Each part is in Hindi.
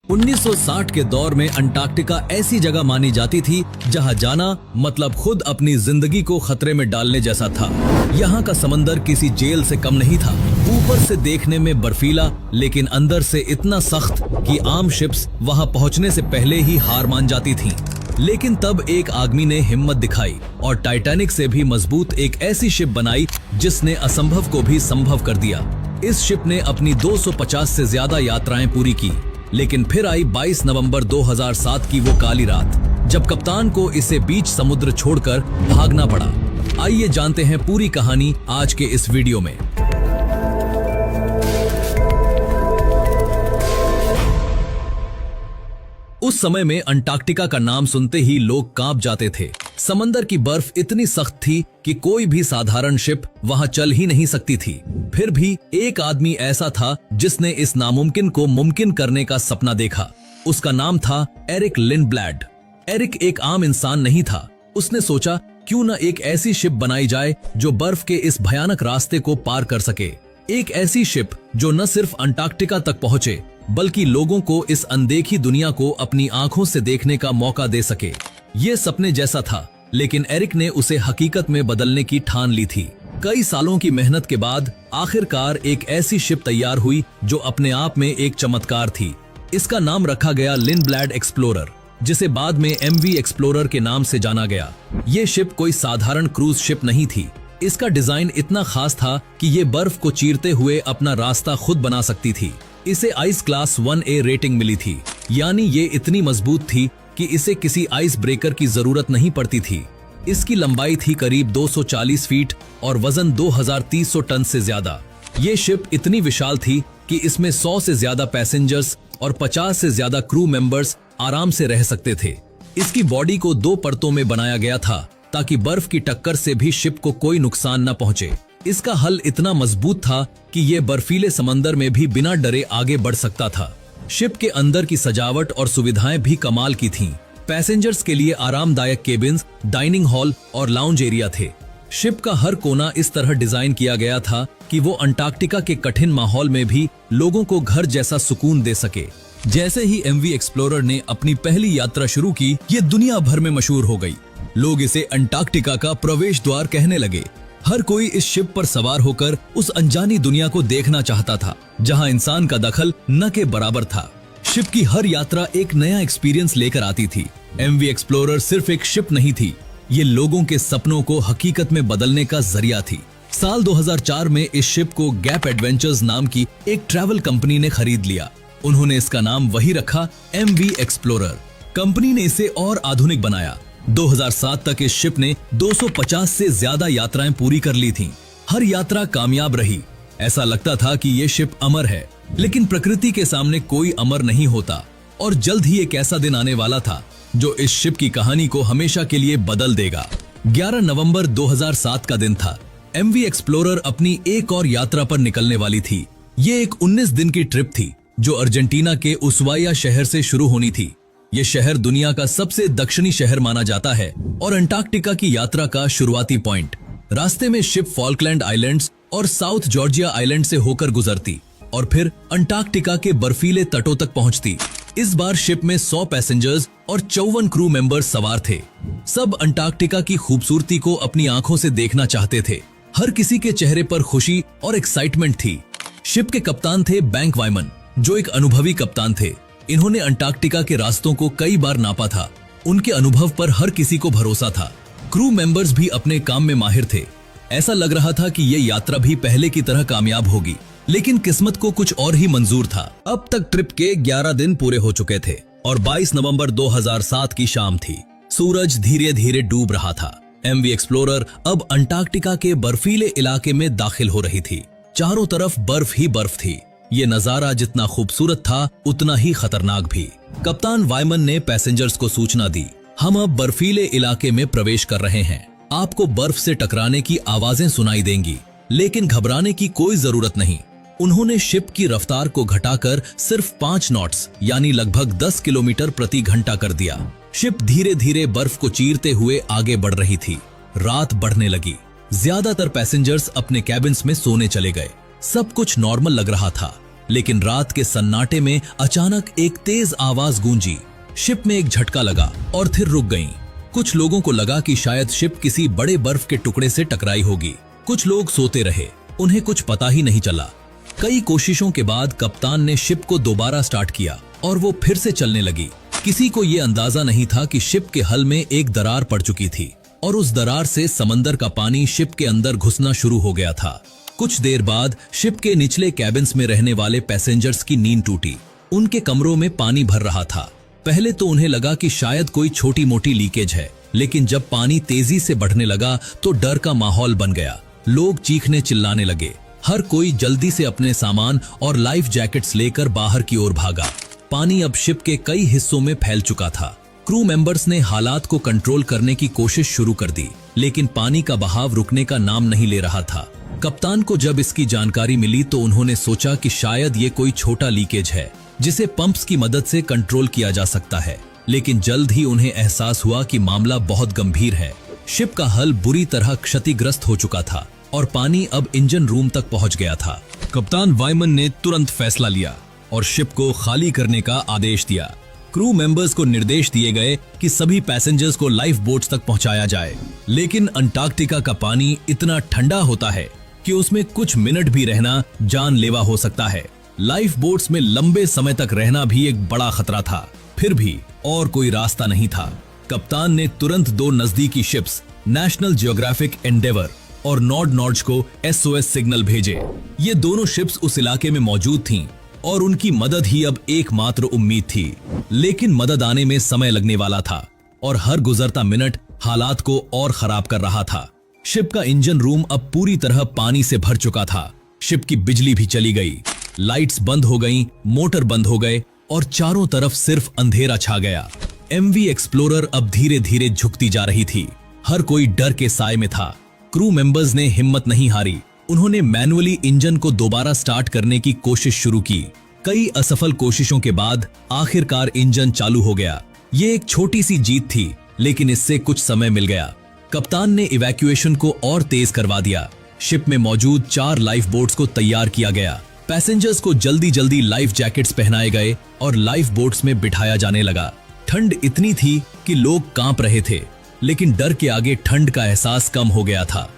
1960 के दौर में अंटार्कटिका ऐसी जगह मानी जाती थी जहां जाना मतलब खुद अपनी जिंदगी को खतरे में डालने जैसा था। यहाँ का समंदर किसी जेल से कम नहीं था। ऊपर से देखने में बर्फीला, लेकिन अंदर से इतना सख्त कि आम शिप्स वहां पहुंचने से पहले ही हार मान जाती थीं। लेकिन तब एक आदमी ने हिम्मत दिखाई और टाइटैनिक से भी मजबूत एक ऐसी शिप बनाई जिसने असंभव को भी संभव कर दिया। इस शिप ने अपनी 250 से ज्यादा यात्राएं पूरी की, लेकिन फिर आई 22 नवंबर 2007 की वो काली रात, जब कप्तान को इसे बीच समुद्र छोड़कर भागना पड़ा। आइए जानते हैं पूरी कहानी आज के इस वीडियो में। उस समय में अंटार्कटिका का नाम सुनते ही लोग कांप जाते थे। समंदर की बर्फ इतनी सख्त थी कि कोई भी साधारण शिप वहां चल ही नहीं सकती थी। फिर भी एक आदमी ऐसा था जिसने इस नामुमकिन को मुमकिन करने का सपना देखा। उसका नाम था एरिक लिंडब्लैड। एरिक एक आम इंसान नहीं था। उसने सोचा, क्यों न एक ऐसी शिप बनाई जाए जो बर्फ के इस भयानक रास्ते को पार कर सके। एक ऐसी शिप जो न सिर्फ अंटार्कटिका तक पहुंचे, बल्कि लोगों को इस अनदेखी दुनिया को अपनी आंखों से देखने का मौका दे सके। ये सपने जैसा था, लेकिन एरिक ने उसे हकीकत में बदलने की ठान ली थी। कई सालों की मेहनत के बाद आखिरकार एक ऐसी शिप तैयार हुई जो अपने आप में एक चमत्कार थी। इसका नाम रखा गया लिंडब्लैड एक्सप्लोरर, जिसे बाद में MV एक्सप्लोरर के नाम से जाना गया। ये शिप कोई साधारण क्रूज शिप नहीं थी। इसका डिजाइन इतना खास था कि ये बर्फ को चीरते हुए अपना रास्ता खुद बना सकती थी। इसे आइस क्लास 1A रेटिंग मिली थी, यानी ये इतनी मजबूत थी कि इसे किसी आइस ब्रेकर की जरूरत नहीं पड़ती थी। इसकी लंबाई थी करीब 240 फीट और वजन 2300 टन से ज्यादा। ये शिप इतनी विशाल थी कि इसमें 100 से ज्यादा पैसेंजर्स और 50 से ज्यादा क्रू मेंबर्स आराम से रह सकते थे। इसकी बॉडी को 2 परतों में बनाया गया था ताकि बर्फ की टक्कर से भी शिप को कोई नुकसान न पहुंचे। इसका हल इतना मजबूत था कि ये बर्फीले समंदर में भी बिना डरे आगे बढ़ सकता था। शिप के अंदर की सजावट और सुविधाएं भी कमाल की थीं। पैसेंजर्स के लिए आरामदायक केबिन्स, डाइनिंग हॉल और लाउंज एरिया थे। शिप का हर कोना इस तरह डिजाइन किया गया था कि वो अंटार्कटिका के कठिन माहौल में भी लोगों को घर जैसा सुकून दे सके। जैसे ही MV एक्सप्लोरर ने अपनी पहली यात्रा शुरू की, ये दुनिया भर में मशहूर हो गई। लोग इसे अंटार्कटिका का प्रवेश द्वार कहने लगे। हर कोई इस शिप पर सवार होकर उस अनजानी दुनिया को देखना चाहता था, जहां इंसान का दखल न के बराबर था। शिप की हर यात्रा एक नया एक्सपीरियंस लेकर आती थी। MV एक्सप्लोरर सिर्फ एक शिप नहीं थी, ये लोगों के सपनों को हकीकत में बदलने का जरिया थी। साल 2004 में इस शिप को गैप एडवेंचर्स नाम की एक ट्रैवल कंपनी ने खरीद लिया। उन्होंने इसका नाम वही रखा, MV एक्सप्लोरर। कंपनी ने इसे और आधुनिक बनाया। 2007 तक इस शिप ने 250 से ज्यादा यात्राएं पूरी कर ली थीं। हर यात्रा कामयाब रही। ऐसा लगता था कि ये शिप अमर है, लेकिन प्रकृति के सामने कोई अमर नहीं होता। और जल्द ही एक ऐसा दिन आने वाला था जो इस शिप की कहानी को हमेशा के लिए बदल देगा। 11 नवंबर 2007 का दिन था। MV एक्सप्लोरर अपनी एक और यात्रा पर निकलने वाली थी। ये एक 19 दिन की ट्रिप थी जो अर्जेंटीना के उस्वाया शहर से शुरू होनी थी। ये शहर दुनिया का सबसे दक्षिणी शहर माना जाता है और अंटार्कटिका की यात्रा का शुरुआती पॉइंट। रास्ते में शिप फॉल्कलैंड आइलैंड्स और साउथ जॉर्जिया आइलैंड से होकर गुजरती और फिर अंटार्कटिका के बर्फीले तटों तक पहुंचती। इस बार शिप में 100 पैसेंजर्स और 54 क्रू मेंबर्स सवार थे। सब अंटार्कटिका की खूबसूरती को अपनी आंखों से देखना चाहते थे। हर किसी के चेहरे पर खुशी और एक्साइटमेंट थी। शिप के कप्तान थे बैंक वाइमन, जो एक अनुभवी कप्तान थे। इन्होंने अंटार्कटिका के रास्तों को कई बार नापा था। उनके अनुभव पर हर किसी को भरोसा था। क्रू मेंबर्स भी अपने काम में माहिर थे। ऐसा लग रहा था कि ये यात्रा भी पहले की तरह कामयाब होगी, लेकिन किस्मत को कुछ और ही मंजूर था। अब तक ट्रिप के 11 दिन पूरे हो चुके थे और 22 नवंबर 2007 की शाम थी। सूरज धीरे धीरे डूब रहा था। MV एक्सप्लोरर अब अंटार्कटिका के बर्फीले इलाके में दाखिल हो रही थी। चारों तरफ बर्फ ही बर्फ थी। ये नजारा जितना खूबसूरत था, उतना ही खतरनाक भी। कप्तान वाइमन ने पैसेंजर्स को सूचना दी, हम अब बर्फीले इलाके में प्रवेश कर रहे हैं। आपको बर्फ से टकराने की आवाजें सुनाई देंगी, लेकिन घबराने की कोई जरूरत नहीं। उन्होंने शिप की रफ्तार को घटाकर सिर्फ 5 नॉट्स यानी लगभग 10 किलोमीटर प्रति घंटा कर दिया। शिप धीरे धीरे बर्फ को चीरते हुए आगे बढ़ रही थी। रात बढ़ने लगी। ज्यादातर पैसेंजर्स अपने कैबिन्स में सोने चले गए। सब कुछ नॉर्मल लग रहा था। लेकिन रात के सन्नाटे में अचानक एक तेज आवाज गूंजी। शिप में एक झटका लगा और फिर रुक गई। कुछ लोगों को लगा कि शायद शिप किसी बड़े बर्फ के टुकड़े से टकराई होगी। कुछ लोग सोते रहे, उन्हें कुछ पता ही नहीं चला। कई कोशिशों के बाद कप्तान ने शिप को दोबारा स्टार्ट किया और वो फिर से चलने लगी। किसी को ये अंदाजा नहीं था कि शिप के हल में एक दरार पड़ चुकी थी और उस दरार से समंदर का पानी शिप के अंदर घुसना शुरू हो गया था। कुछ देर बाद शिप के निचले कैबिन्स में रहने वाले पैसेंजर्स की नींद टूटी। उनके कमरों में पानी भर रहा था। पहले तो उन्हें लगा कि शायद कोई छोटी मोटी लीकेज है, लेकिन जब पानी तेजी से बढ़ने लगा तो डर का माहौल बन गया। लोग चीखने चिल्लाने लगे। हर कोई जल्दी से अपने सामान और लाइफ जैकेट्स लेकर बाहर की ओर भागा। पानी अब शिप के कई हिस्सों में फैल चुका था। क्रू मेंबर्स ने हालात को कंट्रोल करने की कोशिश शुरू कर दी, लेकिन पानी का बहाव रुकने का नाम नहीं ले रहा था। कप्तान को जब इसकी जानकारी मिली तो उन्होंने सोचा कि शायद ये कोई छोटा लीकेज है जिसे पंप्स की मदद से कंट्रोल किया जा सकता है, लेकिन जल्द ही उन्हें एहसास हुआ कि मामला बहुत गंभीर है। शिप का हल बुरी तरह क्षतिग्रस्त हो चुका था और पानी अब इंजन रूम तक पहुंच गया था। कप्तान वाइमन ने तुरंत फैसला लिया और शिप को खाली करने का आदेश दिया। क्रू मेंबर्स को निर्देश दिए गए कि सभी पैसेंजर्स को लाइफ बोट्स तक पहुंचाया जाए, लेकिन अंटार्कटिका का पानी इतना ठंडा होता है कि उसमें कुछ मिनट भी रहना जानलेवा हो सकता है। लाइफ बोट्स में लंबे समय तक रहना भी एक बड़ा खतरा था। फिर भी और कोई रास्ता नहीं था। कप्तान ने तुरंत दो नजदीकी शिप्स नेशनल जियोग्राफिक एंडेवर और नॉर्ड को SOS सिग्नल भेजे। ये दोनों शिप्स उस इलाके में मौजूद थीं और उनकी मदद ही अब एकमात्र उम्मीद थी। लेकिन मदद आने में समय लगने वाला था और हर गुजरता मिनट हालात को और खराब कर रहा था। शिप का इंजन रूम अब पूरी तरह पानी से भर चुका था। शिप की बिजली भी चली गई, लाइट्स बंद हो गईं, मोटर बंद हो गए और चारों तरफ सिर्फ अंधेरा छा गया। MV एक्सप्लोरर अब धीरे धीरे झुकती जा रही थी। हर कोई डर के साए में था। क्रू मेंबर्स ने हिम्मत नहीं हारी। उन्होंने मैनुअली इंजन को दोबारा स्टार्ट करने की कोशिश शुरू की। कई असफल कोशिशों के बाद आखिरकार इंजन चालू हो गया। ये एक छोटी सी जीत थी, लेकिन इससे कुछ समय मिल गया। कप्तान ने इवैक्यूएशन को और तेज करवा दिया। शिप में मौजूद 4 लाइफ बोट्स को तैयार किया गया। पैसेंजर्स को जल्दी जल्दी लाइफ जैकेट्स पहनाए गए और लाइफ बोट्स में बिठाया जाने लगा। ठंड इतनी थी कि लोग कांप रहे थे, लेकिन डर के आगे ठंड का एहसास कम हो गया था।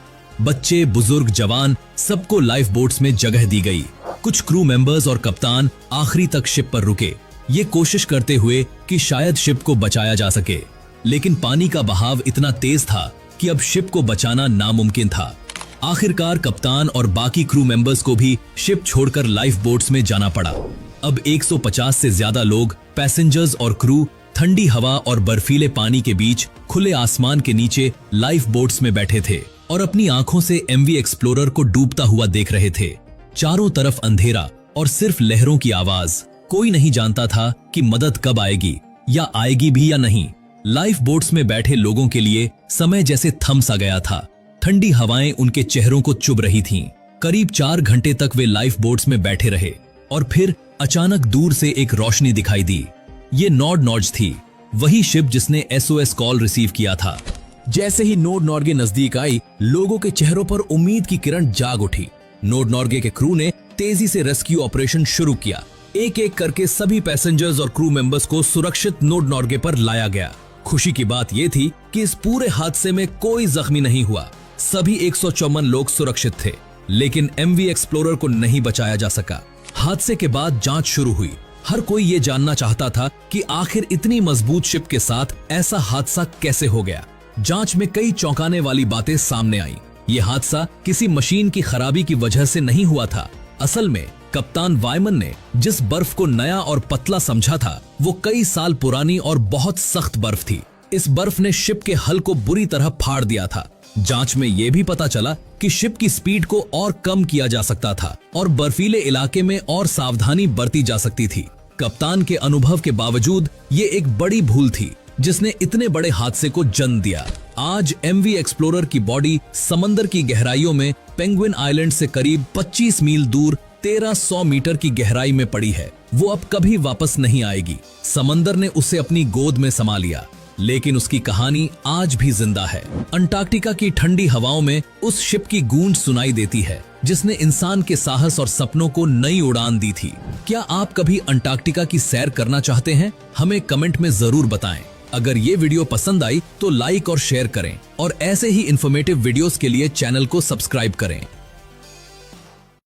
बच्चे, बुजुर्ग, जवान सबको लाइफ बोट्स में जगह दी गई। कुछ क्रू मेंबर्स और कप्तान आखिरी तक शिप पर रुके, ये कोशिश करते हुए कि शायद शिप को बचाया जा सके, लेकिन पानी का बहाव इतना तेज था कि अब शिप को बचाना नामुमकिन था। आखिरकार कप्तान और बाकी क्रू मेंबर्स को भी शिप छोड़कर लाइफ बोट्स में जाना पड़ा। अब 150 से ज्यादा लोग, पैसेंजर्स और क्रू ठंडी हवा और बर्फीले पानी के बीच खुले आसमान के नीचे लाइफ बोट्स में बैठे थे और अपनी आंखों से MV एक्सप्लोरर को डूबता हुआ देख रहे थे। चारों तरफ अंधेरा और सिर्फ लहरों की आवाज। कोई नहीं जानता था कि मदद कब आएगी या आएगी भी या नहीं। लाइफ बोट्स में बैठे लोगों के लिए समय जैसे थम सा गया था। ठंडी हवाएं उनके चेहरों को चुभ रही थीं। करीब 4 घंटे तक वे लाइफ बोट्स में बैठे रहे और फिर अचानक दूर से एक रोशनी दिखाई दी। ये नॉर्ड थी, वही शिप जिसने SOS कॉल रिसीव किया था। जैसे ही नॉर्गे नजदीक आई, लोगों के चेहरों पर उम्मीद की किरण जाग उठी। नॉर्गे के क्रू ने तेजी से रेस्क्यू ऑपरेशन शुरू किया। एक एक करके सभी पैसेंजर्स और क्रू मेंबर्स को सुरक्षित नॉर्गे पर लाया गया। खुशी की बात यह थी कि इस पूरे हादसे में कोई जख्मी नहीं हुआ। सभी 154 लोग सुरक्षित थे, लेकिन MV एक्सप्लोरर को नहीं बचाया जा सका। हादसे के बाद जांच शुरू हुई। हर कोई ये जानना चाहता था कि आखिर इतनी मजबूत शिप के साथ ऐसा हादसा कैसे हो गया। जांच में कई चौंकाने वाली बातें सामने आईं। ये हादसा किसी मशीन की खराबी की वजह से नहीं हुआ था। असल में कप्तान वाइमन ने जिस बर्फ को नया और पतला समझा था, वो कई साल पुरानी और बहुत सख्त बर्फ थी। इस बर्फ ने शिप के हल को बुरी तरह फाड़ दिया था। जांच में यह भी पता चला कि शिप की स्पीड को और कम किया जा सकता था और बर्फीले इलाके में और सावधानी बरती जा सकती थी। कप्तान के अनुभव के बावजूद ये एक बड़ी भूल थी जिसने इतने बड़े हादसे को जन्म दिया। आज MV एक्सप्लोरर की बॉडी समंदर की गहराइयों में पेंगुइन आइलैंड से करीब 25 मील दूर 1300 मीटर की गहराई में पड़ी है। वो अब कभी वापस नहीं आएगी। समंदर ने उसे अपनी गोद में समा लिया, लेकिन उसकी कहानी आज भी जिंदा है। अंटार्कटिका की ठंडी हवाओं में उस शिप की गूंज सुनाई देती है जिसने इंसान के साहस और सपनों को नई उड़ान दी थी। क्या आप कभी अंटार्कटिका की सैर करना चाहते हैं? हमें कमेंट में जरूर बताएं। अगर ये वीडियो पसंद आई तो लाइक और शेयर करें और ऐसे ही इंफॉर्मेटिव वीडियोस के लिए चैनल को सब्सक्राइब करें।